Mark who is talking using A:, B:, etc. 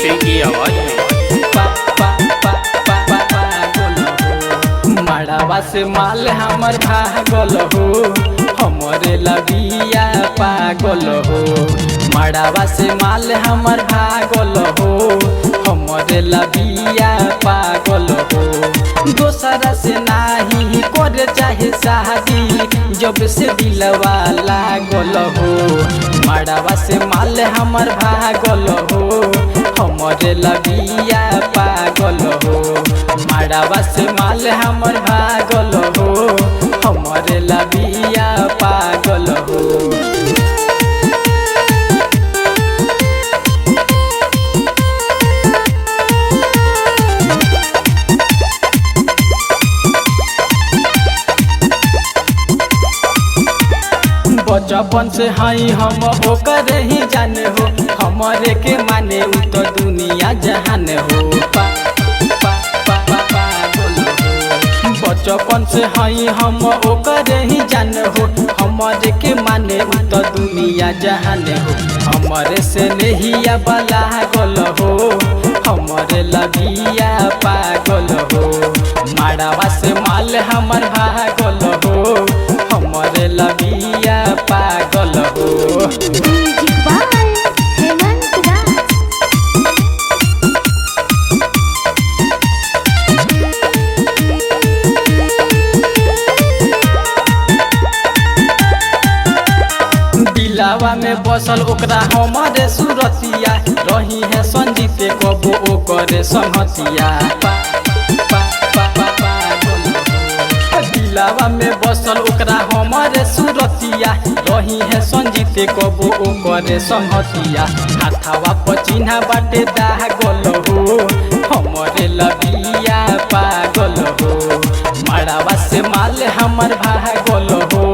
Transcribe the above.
A: की आवाज में
B: माड़ावा से माल हमर भागल हो, हमरे लबिया पागल हो। माड़ावा से माल हमर भागल हो, हमरे लबिया पागल हो। दोसरा से नाही करे चाहे शादी, जब से दिलवा लागल हो। माड़ावा से माल हमर भागल हो, हमरे लबिया पागल हो। माड़ावा से माल हमर भागल हो, हमरे लबिया पागल हो। बचपन से हई हम ओकर ही जाने हो, हमरे के माने उ तो दुनिया जहान हो। बचपन से हई हम ओकर ही जाने हो, हमरे के माने उ तो दुनिया जहान हो। हमरे से नहिया बला गल हो, हमरे लबिया पागल हो। माड़ावा से माल हमर भागल हो, हमरे लबिया पागल हो।
C: म्यूजिक बाय हेमंत राज।
B: दिलावा में बसल ओकरा हमरे सुरतिया, रही है संजीते कबो ओकरे संगतिया। दिलावा में बसल ओकरा हमरे सुरतिया, रही है संजीते कबो ओकरे संगतिया। हाथावा पर चिन्हा बाटे दागल हो, हमरे लबिया पागल हो। माड़ावा से माल हमर भागल हो,